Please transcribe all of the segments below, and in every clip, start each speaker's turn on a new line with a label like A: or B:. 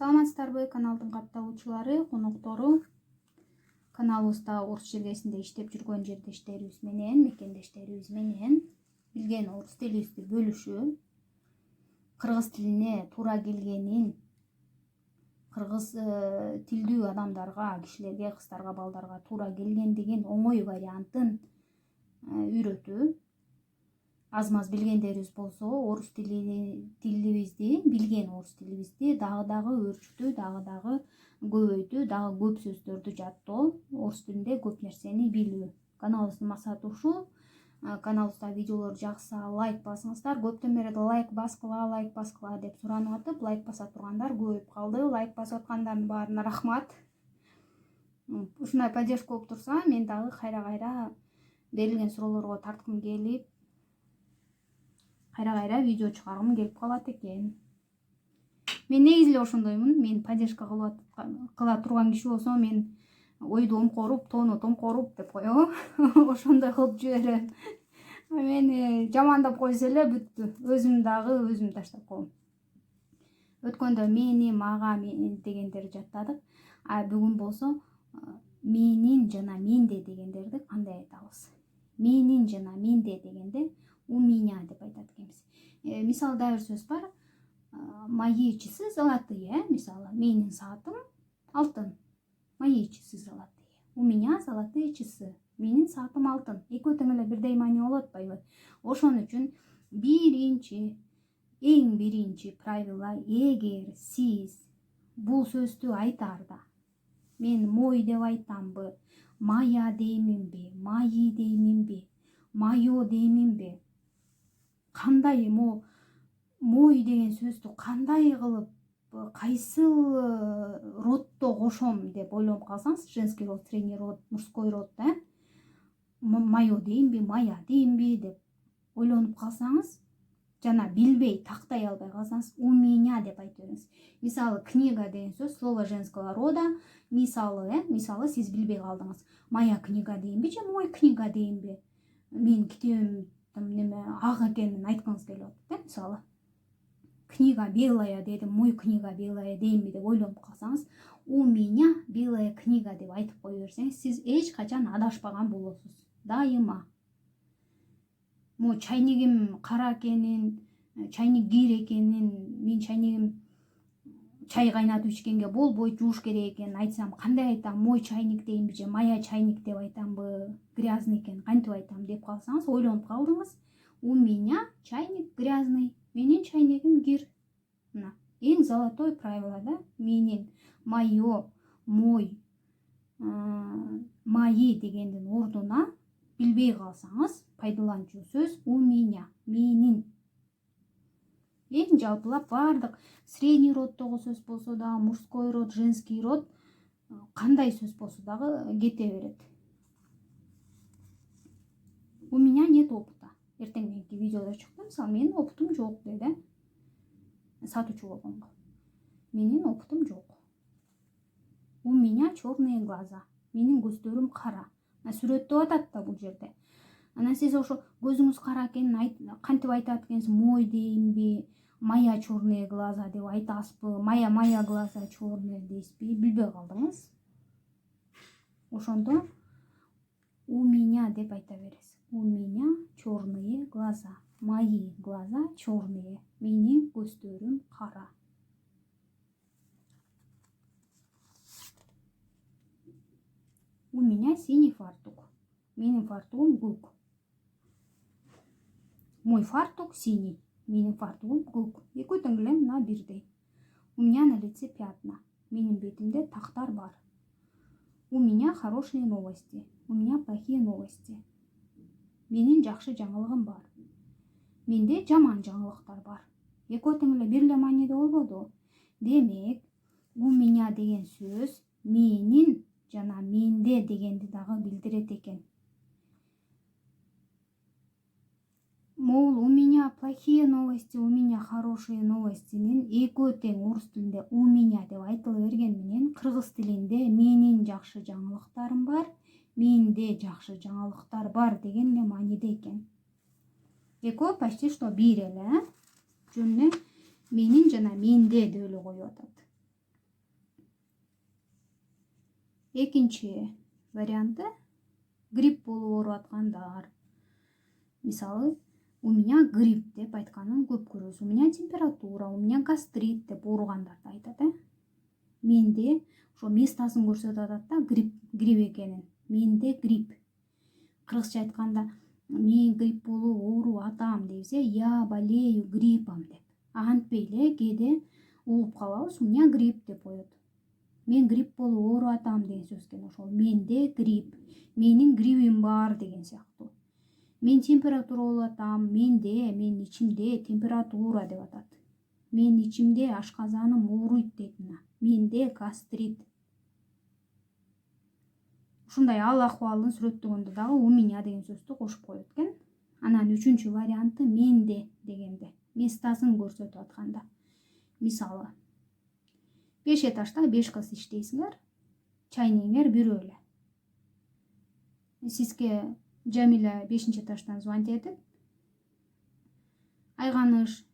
A: Саламатсыздарбы каналдын катталуучулары, коноктору. Каналыбызда орус чергесинде иштеп жүргөн жердештерибиз менен, мекендештерибиз менен билген орус тилибизди бөлүшүү, кыргыз тилине туура келгенин, кыргыз тилдүү адамдарга, кишилерге, кыздарга, балдарга туура келгендигин оңой вариантын үйрөтүү. Аз-маз билгендерибиз болсо, орус тилибизди, билген орус тилибизди дагы өөрчүтүү, дагы көбөйтүү, дагы көп сөздөрдү жаттоо, орус тилинде көп нерсени билүү. Каналыбыздын максаты ушул. Каналыбызда видеолор жакса лайк басыңыздар. Көптөн бери лайк баскыла деп суранып атып, лайк баса тургандар көбөйүп калды. Лайк басып аткандардын баарына рахмат. Ушундай поддержка болуп турса, мен дагы кайра берилген суроолорго тарткым келип, кайра видео чыгаргым келип калат экен. Мен негизи эле ошондоймун. Мен поддержка кыла турган киши болсо, мен ойду омкоруп, тоону томкоруп деп коебу. Ошондой кылып жиберем. Мени жамандап койсо эле бүттү. Өзүм таштап коем. Өткөндө мени, мага, мен дегендер жаттадык. А бүгүн болсо менин жана менде дегендерди кандай айтабыз? Менин жана менде дегенде у меня деп айтат экенбиз. Мисалы дагы бир сөз бар. Мои часы золотые. Мисалы, менин саатым алтын. Мои часы золотые. У меня золотые часы. Менин саатым алтын. Экөө тең эле бирдей маани болуп атпайбы? Ошон үчүн эң биринчи правило, эгер сиз бул сөздү айтаарда мен мой деп айтамбы, моя дейминби, мои дейминби, моё дейминби, кандай мой деген сөздү кандай кылып, кайсыл роддо кошом деп ойлонуп калсаңыз, женский род, средний род, мужской род, моё деймби, моя деймби деп ойлонуп калсаңыз, жана билбей, тактай албай калсаңыз, у меня деп айта бериңиз. Мисалы, книга деген сөз слово женского рода. Мисалы сиз билбей калдыңыз. Моя книга деймби же мой книга деймби? Менин китебим ак экенин айткыңыз келип атат, мисалы. Книга белая дедим, мой книга белая деймби деп ойлонуп калсаңыз, у меня белая книга деп айтып кое берсеңиз, сиз эч качан адашпаган болосуз. Дайыма. Мо чайнигим кара экенин, чайник кир экенин, мен чайнигим чай кайнатып ичкенге болбойт, жууш керек экенин айтсам, кандай айтам? Мой чайник деймби же моя чайник деп айтамбы? Грязный экен, кантип айтам деп калсаңыз, ойлонуп калдыңыз. У меня чайник грязный. Менин чайнигим кир. Мына эң золотой правило, да? Менин, моё, мой, мои дегендин ордуна билбей калсаңыз, пайдаланчу сөз у меня, менин. Эң жалпылап бардык средний роддогу сөз болсо да, мужской род, женский род, кандай сөз болсо дагы кете берет. У меня нет опыта. Эртең мененки видеодо чыкты, мисалы, менин опытым жок деди. Сатуучу болгонго. Менин опытым жок. У меня черные глаза. Менин көздөрүм кара. Сүрөттөп атат да бул жерде. Анан сиз ошо көзүңүз кара экенин кантип айтат экенсиз? Мой деймби, моя черные глаза деп айтасызбы? Моя глаза черные дейсизби? Билбей калдыңыз. Ошондо у меня деп айта бересиз. У меня черные глаза. Мои глаза черные. Менин көздөрүм кара. У меня синий фартук. Менин фартугум көк. Мой фартук синий. Менин фартугум көк. Экөө тең эле мына бирдей. У меня на лице пятна. Менин бетимде тактар бар. У меня хорошие новости. У меня плохие новости. Менин жакшы жаңылыгым бар. Менде жаман жаңылыктар бар. Экөө тең эле бир эле мааниде болбоду? Демек, у меня деген сөз менин жана менде дегенди дагы билдирет экен. Мол, у меня плохие новости, у меня хорошие новостинин экөө тең орус тилинде у меня деп айтыла берген менен, кыргыз тилинде менин жакшы жаңылыктарым бар, менде жакшы жаңылыктар бар деген эле мааниде экен. Экөө почти что бир эле, жөн эле менин жана менде деп эле коюп атат. Экинчи варианты грипп болуп ооруп аткандар. Мисалы, у меня грипп деп айтканын көп көрөбүз. У меня температура, у меня гастрит деп ооругандарды айтат. Менде ошо местасын көрсөтүп атат да, грипп экенин. Менде грипп. Кыргызча айтканда, мен грипп болуп ооруп атам дейбиз, я болею гриппом деп. Антпей эле кээде угуп калабыз, у меня грипп деп коет. Мен грипп болуп ооруп атам деген сөз экен. Ошол менде грипп, менин гриппим бар деген сыяктуу. Мен температура болуп атам, менин ичимде температура деп атат. Менин ичимде ашказаным ооруйт дейт мына. Менде гастрит. Ушундай ал акыбалын сүрөттөгөндө дагы у меня деген сөздү кошуп коет экен. Анан үчүнчү варианты менде дегенде, местасын көрсөтүп атканда. Мисалы, 5 этажда 5 кыз иштейсиңер, чайнигиңер бирөө эле. Сизге Жамиля 5-этаждан звонить этип, Айганыш,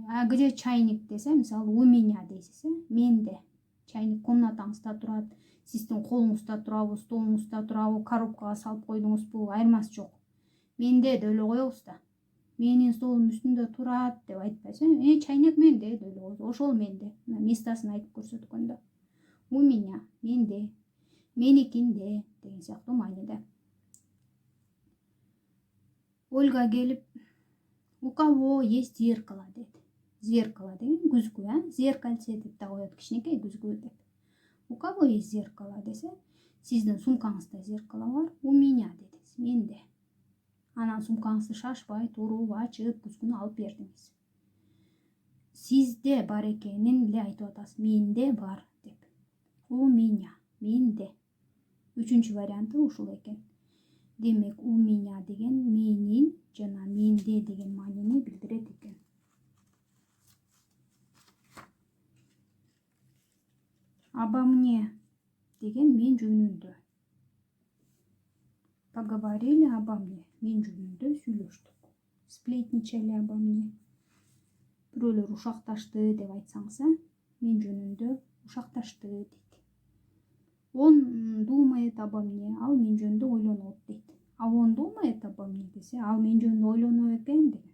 A: а где чайник десе, мисалы, у меня дейсиз, менде чайник комнатаңызда турат, сиздин колуңузда турабы, столуңузда турабы, коробкага салып койдуңузбу, айырмасы жок. Менде деп эле коебуз да. Менин столдун үстүндө турат деп айтпайсыз. Чайник менде деп эле коебуз. Ошол менде. Местасын айтып көрсөткөндө. У меня, менде, меникинде деген сыяктуу мааниде. Ольга келип, у кого есть зеркало дейт. Зеркало деген күзгү, зеркальце деп да коет, кичинекей күзгү деп. У кого есть зеркало десе, сиздин сумкаңызда зеркало бар, у меня дедиңиз, менде. Анан сумкаңызды шашпай туруп ачып күзгүнү алып бердиңиз. Сизде бар экенин эле айтып атасыз, менде бар деп. У меня, менде. Үчүнчү варианты ушул экен. Демек, у меня деген менин жана менде деген маанини билдирет экен. Обо мне деген мен жөнүндө. Поговорили обо мне. Мен жөнүндө сүйлөштүк. Сплетничали обо мне. Бирөөлөр ушакташты деп айтсаңыз, мен жөнүндө ушакташты дейт. Он думает обо мне, ал мен жөнүндө ойлонот дейт. А он думает обо мне десе, ал мен жөнүндө ойлонот экен деген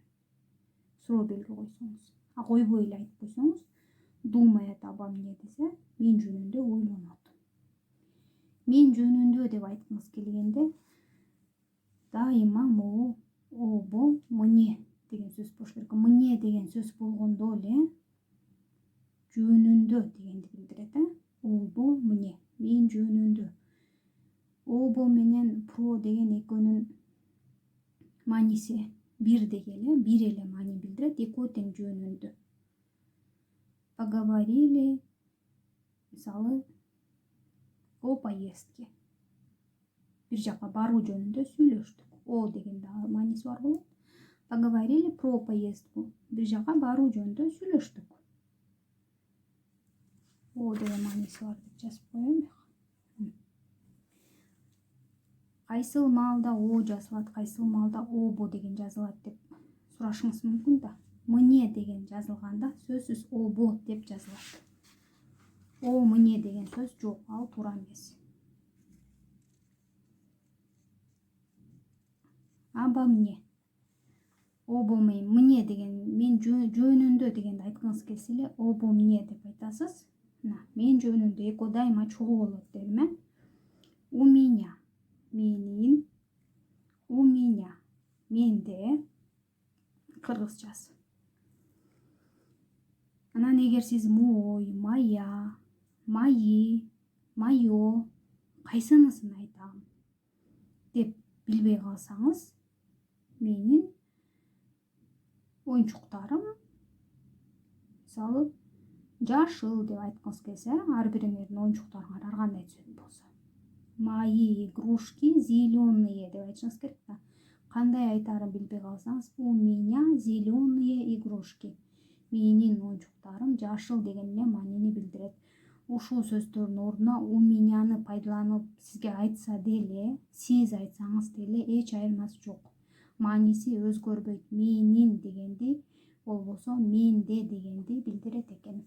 A: суроо белги койсоңуз. А койбой эле айтып койсоңуз, думает обо мне десе, мен жөнүндө ойлонот. Мен жөнүндө деп айткыңыз келгенде, дайыма могу обо мне деген сөз болуш керек. Мне деген сөз болгондо эле жөнүндө дегенди билдирет, обо мне, мен жөнүндө. Обо менен про деген экөөнүн мааниси бирдей эле, бир эле маани билдирет, экөө тең жөнүндө. Поговорили, мисалы, о поездке. Бир жака баруу жөнүндө сүйлөштүк. О деген дагы мааниси бар болот. Поговорили про поездку. Бир жака баруу жөнүндө сүйлөштүк. О деген мааниси бар деп жазып коеюн. Кайсыл маалда о жазылат, кайсыл маалда обо деген жазылат деп сурашыңыз мүмкүн да. Мне деген жазылганда сөзсүз обо деп жазылат. О мне деген сөз жок, ал туура эмес. Обо мне. Обо мне деген мен жөнүндө дегенди айткыңыз келсе эле, обо мне деп айтасыз. Мен жөнүндө экөө дайыма чогуу болот дедим, У меня. Менин, у меня, менде, кыргызчасы. Анан эгер сиз мой, моя, мои, моё, кайсынысын айтам деп билбей калсаңыз, менин оюнчуктарым, мисалы, жашыл деп айткыңыз келсе, ар бириңердин оюнчуктарыңар ар кандай түшүнүк болсо. Мои игрушки зеленые деп айтышыңыз керек да. Кандай айтарын билбей калсаңыз, у меня зеленые игрушки. Менин оюнчуктарым жашыл деген эле маанини билдирет. Ушул сөздөрдүн ордуна у меняны пайдаланып сизге айтса деле, сиз айтсаңыз деле эч айырмасы жок. Мааниси өзгөрбөйт. Менин дегенди болбосо менде дегенди билдирет экен.